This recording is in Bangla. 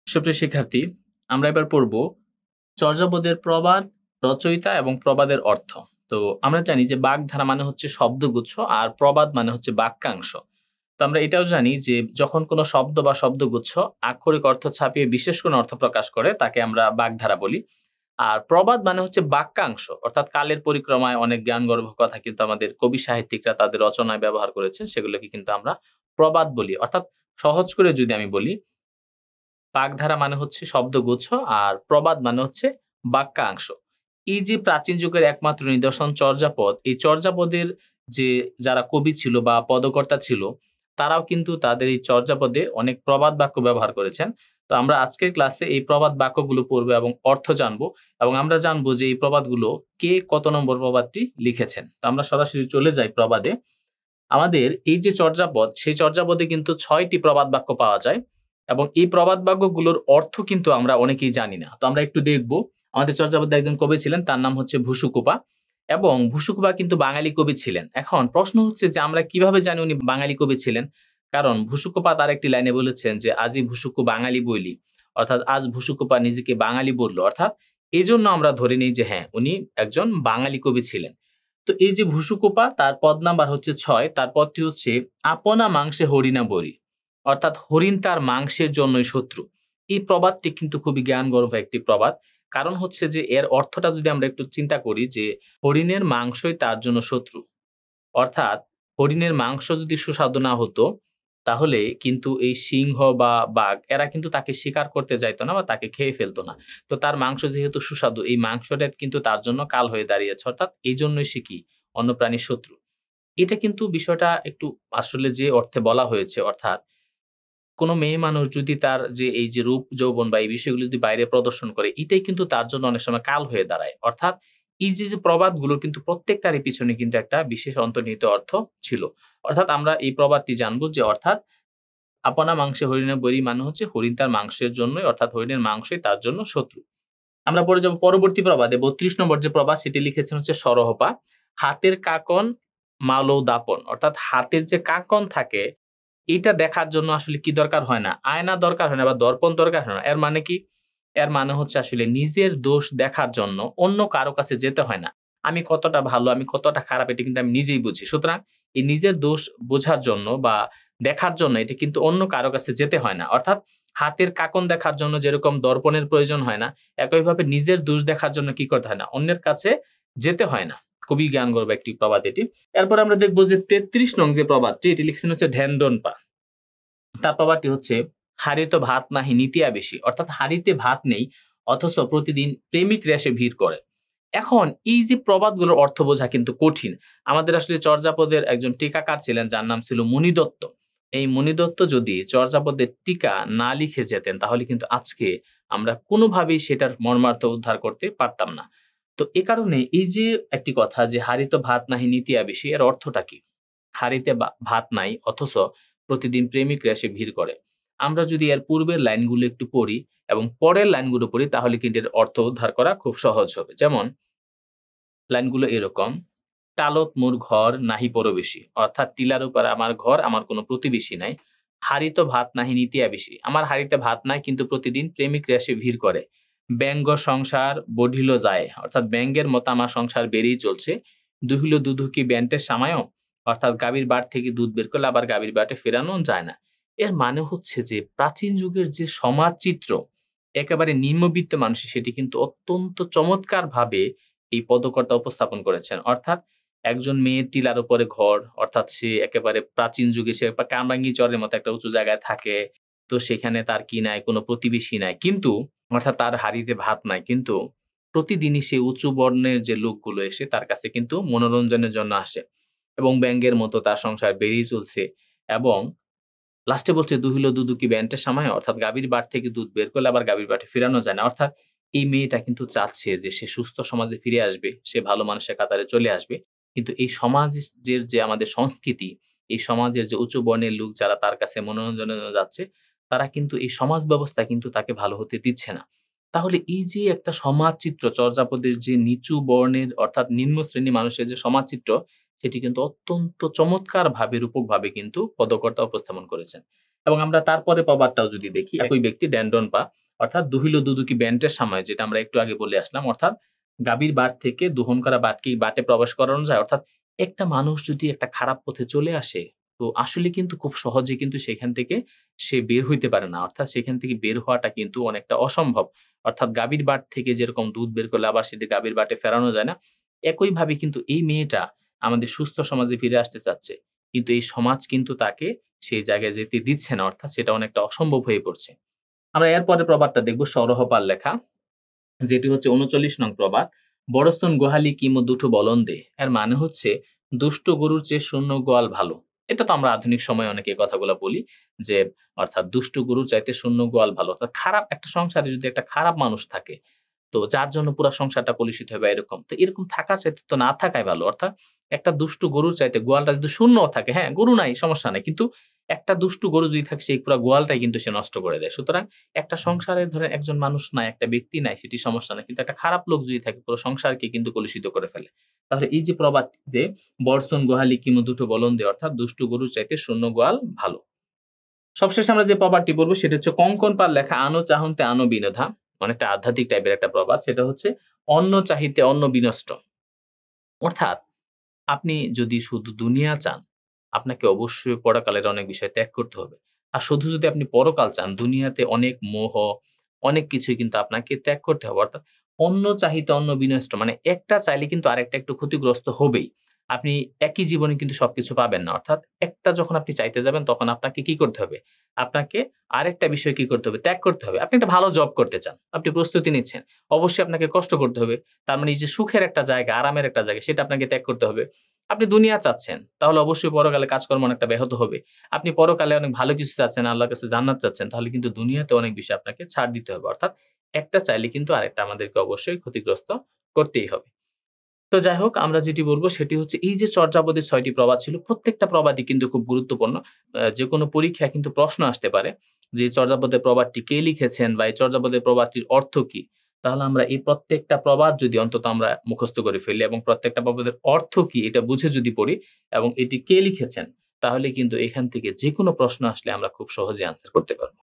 সুপ্রিয় শিক্ষার্থী, আমরা এবার পড়ব চর্যাপদের প্রবাদ, রচয়িতা এবং প্রবাদের অর্থ। তো আমরা জানি যে বাগধারা মানে হচ্ছে শব্দগুচ্ছ আর প্রবাদ মানে হচ্ছে বাক্যাংশ। তো আমরা এটাও জানি যে যখন কোনো শব্দ বা শব্দগুচ্ছ আক্ষরিক অর্থ ছাপিয়ে বিশেষ কোনো অর্থ প্রকাশ করে তাকে আমরা বাগধারা বলি। আর প্রবাদ মানে হচ্ছে বাক্যাংশ, অর্থাৎ কালের পরিক্রমায় অনেক জ্ঞানগর্ভ কথা কিন্তু আমাদের কবি সাহিত্যিকরা তাদের রচনায় ব্যবহার করেছেন, সেগুলোকে কিন্তু আমরা প্রবাদ বলি। অর্থাৎ সহজ করে যদি আমি বলি, বাগধারা মানে হচ্ছে শব্দগুচ্ছ আর প্রবাদ মানে হচ্ছে বাক্যাংশ। এই যে প্রাচীন যুগের একমাত্র নিদর্শন চর্যাপদ, এই চর্যাপদের যে যারা কবি ছিল বা পদকর্তা ছিল, তারাও কিন্তু তাদের এই চর্যাপদে অনেক প্রবাদ বাক্য ব্যবহার করেছেন। তো আমরা আজকের ক্লাসে এই প্রবাদ বাক্যগুলো পড়বো এবং অর্থ জানবো, এবং আমরা জানবো যে এই প্রবাদগুলো কে কত নম্বর প্রবাদটি লিখেছেন। তো আমরা সরাসরি চলে যাই প্রবাদে। আমাদের এই যে চর্যাপদ, সেই চর্যাপদে কিন্তু ৬ টি প্রবাদ বাক্য পাওয়া যায়, এবং এই প্রবাদ বাক্যগুলোর অর্থ কিন্তু আমরা অনেকেই জানি না। তো আমরা একটু দেখব। আমাদের চর্যাপদে একজন কবি ছিলেন, তার নাম হচ্ছে ভূসুকুপা, এবং ভূসুকুপা কিন্তু বাঙালি কবি ছিলেন। এখন প্রশ্ন হচ্ছে যে আমরা কিভাবে জানি উনি বাঙালি কবি ছিলেন? কারণ ভূসুকুপা তার একটি লাইনে বলেছেন যে, "আজি ভূসুকু বাঙালি বইলি।" অর্থাৎ আজ ভূসুকুপা নিজেকে বাঙালি বলল। অর্থাৎ এজন্য আমরা ধরে নিই যে হ্যাঁ, উনি একজন বাঙালি কবি ছিলেন। তো এই যে ভূসুকুপা, তার পদ নাম্বার হচ্ছে ৬, তার পদটি হচ্ছে আপনা মাংসে হরিণা বরি। অর্থাৎ হরিণ তার মাংসের জন্যই শত্রু। এই প্রবাদটি কিন্তু খুবই জ্ঞানগর্ভ একটি প্রবাদ। কারণ হচ্ছে যে এর অর্থটা যদি আমরা একটু চিন্তা করি যে হরিণের মাংসই তার জন্য শত্রু। অর্থাৎ হরিণের মাংস যদি সুস্বাদু না হতো, তাহলে কিন্তু এই সিংহ বা বাঘ এরা কিন্তু তাকে শিকার করতে যাইত না বা তাকে খেয়ে ফেলত না। তো তার মাংস যেহেতু সুস্বাদু, এই মাংসটা কিন্তু তার জন্য কাল হয়ে দাঁড়িয়েছে। অর্থাৎ এইজন্যই সে কি? অন্য প্রাণীর শত্রু। এটা কিন্তু বিষয়টা একটু আসলে যে অর্থে বলা হয়েছে, অর্থাৎ কোন মেয়ে মানুষ যদি তার যে এই যে রূপ যৌবন বা এই বিষয়গুলো যদি বাইরে প্রদর্শন করে, এটাই কিন্তু তার জন্য অনেক সময় কাল হয়ে দাঁড়ায়। অর্থাৎ এই যে প্রবাদগুলোর কিন্তু প্রত্যেকটারই পিছনে কিন্তু একটা বিশেষ অন্তর্নিহিত অর্থ ছিল। অর্থাৎ আমরা এই প্রবাদটি জানবো যে অর্থাৎ আপনা মাংসে হরিণের বৈরি মানে হচ্ছে হরিণ তার মাংসের জন্যই, অর্থাৎ হরিণের মাংসই তার জন্য শত্রু। আমরা পড়ে যাব পরবর্তী প্রবাদে। ৩২ নম্বর যে প্রবাদ সেটি লিখেছেন হচ্ছে সরহপা। হাতের কাকন মালৌ দাপন। অর্থাৎ হাতের যে কাকন থাকে, এইটা দেখার জন্য আসলে কি দরকার হয় না? আয়না দরকার হয় না বা দর্পণ দরকার হয় না। এর মানে কি? এর মানে হচ্ছে আসলে নিজের দোষ দেখার জন্য অন্য কারো কাছে যেতে হয় না। আমি কতটা ভালো, আমি কতটা খারাপ এটা কিন্তু আমি নিজেই বুঝি। সুতরাং এই নিজের দোষ বোঝার জন্য বা দেখার জন্য এটা কিন্তু অন্য কারো কাছে যেতে হয় না। অর্থাৎ হাতের কাকন দেখার জন্য যেরকম দর্পণের প্রয়োজন হয় না, একইভাবে নিজের দোষ দেখার জন্য কি করতে হয় না? অন্যের কাছে যেতে হয় না। খুবই জ্ঞানগর্ভ একটি প্রবাদ এটি। এরপর আমরা দেখব যে ৩৩ নং যে প্রবাদটি, এটি লিখছেন হচ্ছে ঢেনডনপা। তার প্রবাদটি হচ্ছে, হাঁড়িতে ভাত নাহি নিতিয়া বেশি। অর্থাৎ হাঁড়িতে ভাত নেই, অথচ প্রতিদিন প্রেমিকরা এসে ভিড় করে। এখন এই যে প্রবাদগুলোর অর্থ বোঝা কিন্তু কঠিন। আমাদের আসলে চর্যাপদের একজন টিকাকার ছিলেন যার নাম ছিল মুনিদত্ত। এই মুনিদত্ত যদি চর্যাপদের টিকা না লিখে যেতেন, তাহলে কিন্তু আজকে আমরা কোনোভাবেই সেটার মর্মার্থ উদ্ধার করতে পারতাম না। তো এ কারণে এই যে একটি কথা যে হাঁড়িতে ভাত নাহি নিতিয়া বেশি, এর অর্থটা কি? হাঁড়িতে ভাত নাই, অথচ প্রতিদিন প্রেমিকরা এসে ভিড় করে। আমরা যদি এর পূর্বের লাইনগুলো একটু পড়ি এবং পরের লাইনগুলো পড়ি, তাহলে কিন্তু এর অর্থ উদ্ধার করা খুব সহজ হবে। যেমন লাইনগুলো এরকম: "টালত মোর ঘর নাহি পরবেশী।" অর্থাৎ টিলার উপর আমার ঘর, আমার কোনো প্রতিবেশী নাই। "হাঁড়িত ভাত নাহি নিতিয়া বেশি।" আমার হাঁড়িতে ভাত নাই, কিন্তু প্রতিদিন প্রেমিকরা এসে ভিড় করে। "ব্যঙ্গ সংসার বঢ়িল যায়।" অর্থাৎ ব্যঙ্গের মতো আমার সংসার বেড়েই চলছে। "দুহিল দুধু কি ব্যান্টের সামায়ও।" অর্থাৎ গাভীর বাট থেকে দুধ বের করলে আবার গাভীর বাটে ফেরানো যায় না। এর মানে হচ্ছে যে প্রাচীন যুগের যে সমাজ চিত্র, একেবারে নিম্নবিত্ত মানুষের, সেটি কিন্তু অত্যন্ত চমৎকারভাবে এই পদকর্তা উপস্থাপন করেছেন। অর্থাৎ একজন মেয়ের টিলার উপরে ঘর, অর্থাৎ সে একেবারে প্রাচীন যুগে সে কামরাঙ্গী চরের মতো একটা উঁচু জায়গায় থাকে। তো সেখানে তার কি নাই? কোনো প্রতিবেশী নাই। কিন্তু অর্থাৎ তার হাঁড়িতে ভাত নাই। কিন্তু প্রতিদিনই সেই উঁচু বর্ণের যে লোকগুলো এসে তার কাছে কিন্তু মনোরঞ্জনের জন্য আসে। এবং ব্যাঙের মতো তার সংসার বেড়েই চলছে, এবং লাস্টে বলছে, "দুহিল দুধু কি ব্যান্টের সামায়।" অর্থাৎ গাভীর বাট থেকে দুধ বের করলে আবার গাভীর বাটে ফেরানো যায় না। অর্থাৎ এই মেয়েটা কিন্তু চাচ্ছে যে সে সুস্থ সমাজে ফিরে আসবে, সে ভালো মানুষের কাতারে চলে আসবে। কিন্তু এই সমাজের যে আমাদের সংস্কৃতি, এই সমাজের যে উঁচু বর্ণের লোক যারা তার কাছে মনোরঞ্জনের জন্য যাচ্ছে, তারা কিন্তু এই সমাজ ব্যবস্থা কিন্তু তাকে ভালো হতে দিচ্ছে না। তাহলে এই যে একটা সমাজচিত্র, চর্যাপদের যে নিচু বর্ণের অর্থাৎ নিম্ন শ্রেণীর মানুষের যে সমাজচিত্র, সেটি কিন্তু অত্যন্ত চমৎকারভাবে রূপকভাবে কিন্তু পদকর্তা উপস্থাপন করেছেন। এবং আমরা তারপরে প্রবাদটাও যদি দেখি, একই ব্যক্তি ড্যান্ডন পা অর্থাৎ দুহিল দুদুকি ব্যান্টের সময় যেটা আমরা একটু আগে বলে আসলাম, অর্থাৎ গাভীর বাট থেকে দোহন করা বাটকে বাটে প্রবেশ করানো যায়। অর্থাৎ একটা মানুষ যদি একটা খারাপ পথে চলে আসে, তো আসলে কিন্তু খুব সহজে কিন্তু সেখান থেকে সে বের হইতে পারে না। অর্থাৎ সেখান থেকে বের হওয়াটা কিন্তু অনেকটা অসম্ভব। অর্থাৎ গাভীর বাট থেকে যেরকম দুধ বের করলে আবার সেটি গাভীর বাটে ফেরানো যায় না। একইভাবে কিন্তু এই মেয়েটা আমাদের সুস্থ সমাজে ফিরে আসতে চাচ্ছে। কিন্তু এই সমাজ কিন্তু তাকে সেই জায়গায় যেতে দিচ্ছে না। অর্থাৎ সেটা অনেকটা অসম্ভব হয়ে পড়ছে। আমরা এরপরের প্রবাদটা দেখব সরহপাল লেখা। যেটি হচ্ছে ৩৯ নং প্রবাদ। "বড়স্তন গোহালি কিমো দুটো বলন দে।" এর মানে হচ্ছে দুষ্ট গরুর চেয়ে শূন্য গোয়াল ভালো। এটা তো আমরা আধুনিক সময়ে অনেকে এই কথাগুলা বলি যে অর্থাৎ দুষ্ট গরুর চাইতে শূন্য গোয়াল ভালো। অর্থাৎ খারাপ একটা সংসারে যদি একটা খারাপ মানুষ থাকে, তো যার জন্য পুরা সংসারটা কলুষিত হয় বা এরকম। তো এরকম থাকার চাইতে তো না থাকাই ভালো। অর্থাৎ একটা দুষ্টু গরুর চাইতে গোয়ালটা যদি শূন্যও থাকে, হ্যাঁ, গরু নাই সমস্যা নাই। কিন্তু একটা দুষ্টু গরু যদি থাকে সেই পুরা গোয়ালটাই কিন্তু সে নষ্ট করে দেয়। সুতরাং একটা সংসারে ধরেন একজন মানুষ নাই, একটা ব্যক্তি নাই সেটি সমস্যা না। কিন্তু একটা খারাপ লোক যদি থাকে পুরো সংসারকে কিন্তু কলুষিত করে ফেলে। তাহলে এই যে প্রবাদ যে "বর্ষণ গোহালি কিমু দুটো বলন দে" অর্থাৎ দুষ্টু গরুর চাইতে শূন্য গোয়াল ভালো। সবশেষে আমরা যে প্রবাদটি বলব সেটা হচ্ছে কঙ্কন পাল লেখা "আনো চাহন্তে আনো বিনোধা।" অনেকটা আধ্যাত্মিক টাইপের একটা প্রবাদ। সেটা হচ্ছে "অন্ন চাহিতে অন্ন বিনষ্ট।" অর্থাৎ আপনি যদি শুধু দুনিয়া চান, আপনাকে অবশ্যই পরকালের অনেক বিষয় ত্যাগ করতে হবে। আর শুধু যদি আপনি পরকাল চান, দুনিয়াতে অনেক মোহ, অনেক কিছুই কিন্তু আপনাকে ত্যাগ করতে হবে। অর্থাৎ অন্য চাহিতে অন্য বিনষ্ট মানে একটা চাইলে কিন্তু আরেকটা একটু ক্ষতিগ্রস্ত হবেই। আপনি একই জীবনে কিন্তু সবকিছু পাবেন না। অর্থাৎ একটা যখন আপনি চাইতে যাবেন তখন আপনাকে কি করতে হবে? আপনাকে আরেকটা বিষয় কি করতে হবে? ত্যাগ করতে হবে। আপনি একটা ভালো জব করতে চান। আপনি প্রস্তুতি নিচ্ছেন। অবশ্যই আপনাকে কষ্ট করতে হবে। তার মানে এই যে সুখের একটা জায়গা, আরামের একটা জায়গা সেটা আপনাকে ত্যাগ করতে হবে। আপনি দুনিয়া চাচ্ছেন, তাহলে অবশ্যই পরকালে কাজকর্ম অনেকটা ব্যাহত হবে। আপনি পরকালে অনেক ভালো কিছু চাচ্ছেন, আল্লাহর কাছে জান্নাত চাচ্ছেন, তাহলে কিন্তু দুনিয়াতে অনেক বিষয় আপনাকে ছাড় দিতে হবে। অর্থাৎ একটা চাইলে কিন্তু আরেকটা আমাদেরকে অবশ্যই ক্ষতিগ্রস্ত করতেই হবে। তো যাই হোক আমরা যেটি বলব সেটি হচ্ছে এই যে চর্যাপদের ৬ টি প্রবাদ ছিল, প্রত্যেকটা প্রবাদই কিন্তু খুব গুরুত্বপূর্ণ। যেকোনো পরীক্ষায় কিন্তু প্রশ্ন আসতে পারে যে এই চর্যাপদের প্রবাদটি কে লিখেছেন বা এই চর্যাপদের প্রবাদটির অর্থ কি? তাহলে আমরা এই প্রত্যেকটা প্রবাদ যদি অন্তত আমরা মুখস্থ করে ফেলি এবং প্রত্যেকটা প্রবাদের অর্থ কি এটা বুঝে যদি পড়ি এবং এটি কে লিখেছেন, তাহলে কিন্তু এখান থেকে যেকোনো প্রশ্ন আসলে আমরা খুব সহজে আনসার করতে পারব।